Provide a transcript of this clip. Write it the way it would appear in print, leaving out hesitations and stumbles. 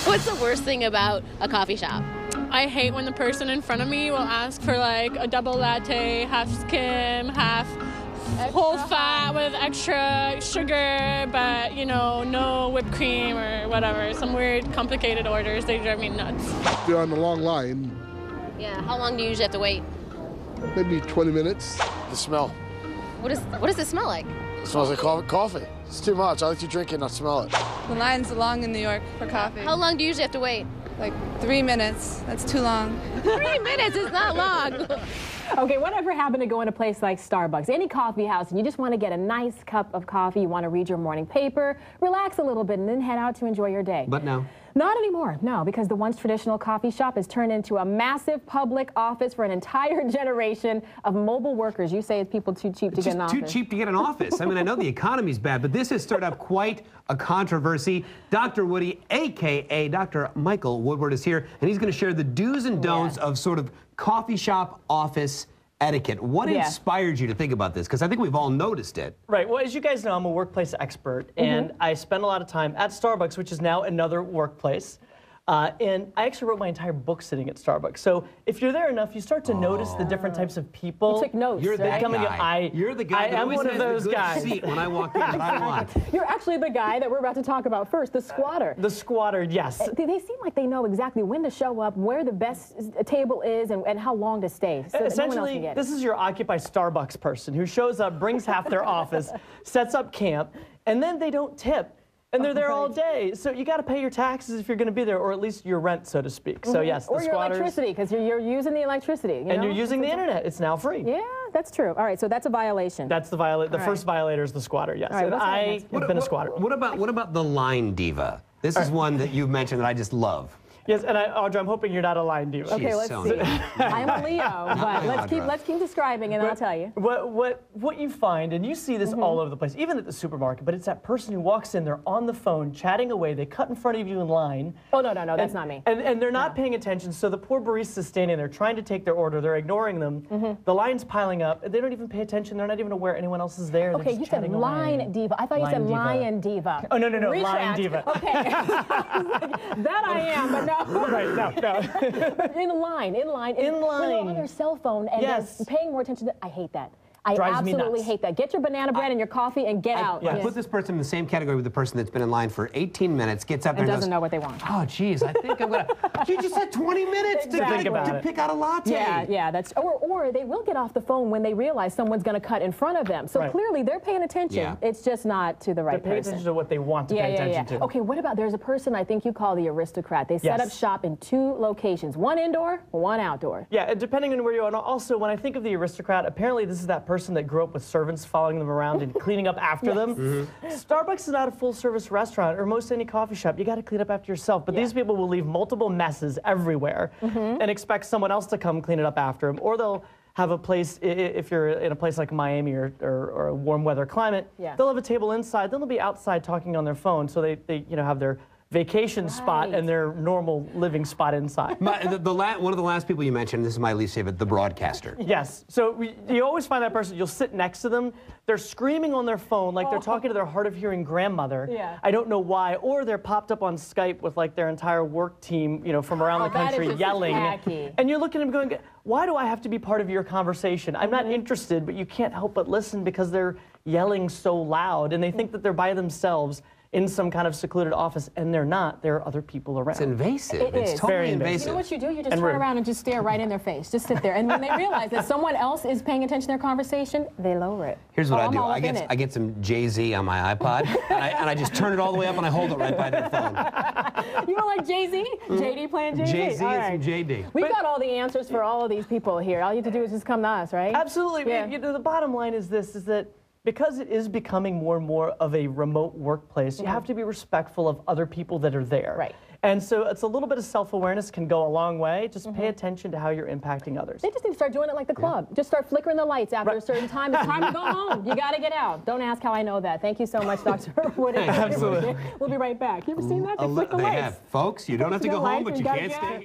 What's the worst thing about a coffee shop? I hate when the person in front of me will ask for like a double latte, half skim, half whole fat with extra sugar, but you know, no whipped cream or whatever. Some weird complicated orders, they drive me nuts. You're on the long line. Yeah, how long do you usually have to wait? Maybe 20 minutes. The smell. What does it smell like? It smells like coffee. It's too much. I like to drink it, not smell it. The line's long in New York for coffee. How long do you usually have to wait? Like 3 minutes. That's too long. 3 minutes is not long. Okay, whatever happened to go in a place like Starbucks, any coffee house, and you just want to get a nice cup of coffee, you want to read your morning paper, relax a little bit, and then head out to enjoy your day. But no. Not anymore, no, because the once traditional coffee shop has turned into a massive public office for an entire generation of mobile workers. You say it's people too cheap to get an office. Too cheap to get an office. I mean, I know the economy's bad, but this has stirred up quite a controversy. Dr. Woody, a.k.a. Dr. Michael Woodward, is here, and he's going to share the do's and don'ts of sort of coffee shop office etiquette. What inspired you to think about this? Because I think we've all noticed it. Right. Well, as you guys know, I'm a workplace expert, and I spend a lot of time at Starbucks, which is now another workplace. And I actually wrote my entire book sitting at Starbucks. So if you're there enough, you start to notice the different types of people. You took notes. You're that guy. You're the guy I that am always one of has those the good guys. seat when I walk in that I want. You're actually the guy that we're about to talk about first, the squatter. The squatter, yes. They seem like they know exactly when to show up, where the best table is, and how long to stay. So Essentially, this is your Occupy Starbucks person who shows up, brings half their office, sets up camp, and then they don't tip. And they're there all day, so you got to pay your taxes if you're going to be there, or at least your rent, so to speak. So yes, or the your squatters, electricity, because you're using the electricity. And you're using the internet. It's now free. Yeah, that's true. All right, so that's a violation. That's the first violator is the squatter. Yes, right, and I have been a squatter. What about the line diva? This is one that you mentioned that I just love. Yes, and Audra, I'm hoping you're not a line diva. Okay, let's see. I'm a Leo, but let's keep describing, and I'll tell you. What you find, and you see this all over the place, even at the supermarket, but it's that person who walks in, they're on the phone, chatting away, they cut in front of you in line. Oh, no, that's not me. And they're not paying attention, so the poor barista's standing there trying to take their order, they're ignoring them, the line's piling up, they don't even pay attention, they're not even aware anyone else is there. Okay, you said line diva. I thought you said lion diva. Oh, no, line Retract. diva. Okay. That I am, but no. Right, no. In line. When they're on their cell phone and they're paying more attention I hate that. I absolutely hate that. Get your banana bread and your coffee and get out. I put this person in the same category with the person that's been in line for 18 minutes, gets up there and doesn't know what they want. Oh, geez, I think I'm going to... You just had 20 minutes to pick out a latte. Yeah, that's... Or they will get off the phone when they realize someone's going to cut in front of them. So clearly they're paying attention. Yeah. It's just not to the right person. They're paying attention to what they want to pay attention to. Okay, what about... There's a person I think you call the aristocrat. They set up shop in 2 locations. One indoor, one outdoor. Yeah, depending on where you are. And also, when I think of the aristocrat, apparently this is that person that grew up with servants following them around and cleaning up after them. Starbucks is not a full-service restaurant, or most any coffee shop. You got to clean up after yourself. But these people will leave multiple messes everywhere and expect someone else to come clean it up after them. Or they'll have a place, if you're in a place like Miami or a warm weather climate, they'll have a table inside. Then they'll be outside talking on their phone, so they have their vacation spot and their normal living spot inside. One of the last people you mentioned, this is my least favorite, the broadcaster. Yes. So you always find that person, you'll sit next to them, they're screaming on their phone like they're talking to their hard-of-hearing grandmother. Yeah. I don't know why. Or they're popped up on Skype with like their entire work team, from around the country yelling. And you're looking at them going, why do I have to be part of your conversation? I'm not interested, but you can't help but listen because they're yelling so loud and they think that they're by themselves in some kind of secluded office, and they're not. There are other people around. It's invasive. It's totally very invasive. You know what you do? You just turn around and just stare right in their face. Just sit there. And when they realize that someone else is paying attention to their conversation, they lower it. Here's what I do. I get some Jay-Z on my iPod, and I just turn it all the way up, and I hold it right by their phone. You know, like Jay-Z? JD playing Jay-Z? Jay-Z and some JD. We've got all the answers for all of these people here. All you have to do is just come to us, right? Absolutely. Yeah. The bottom line is this, is that because it is becoming more and more of a remote workplace, you have to be respectful of other people that are there. Right. And so it's a little bit of self-awareness can go a long way. Just pay attention to how you're impacting others. They just need to start doing it like the club. Just start flickering the lights after a certain time. It's time to go home. You got to get out. Don't ask how I know that. Thank you so much, Dr. Woody. Absolutely. We'll be right back. You ever seen that? They flick the lights. Folks, you don't have to go home, but you can't stay.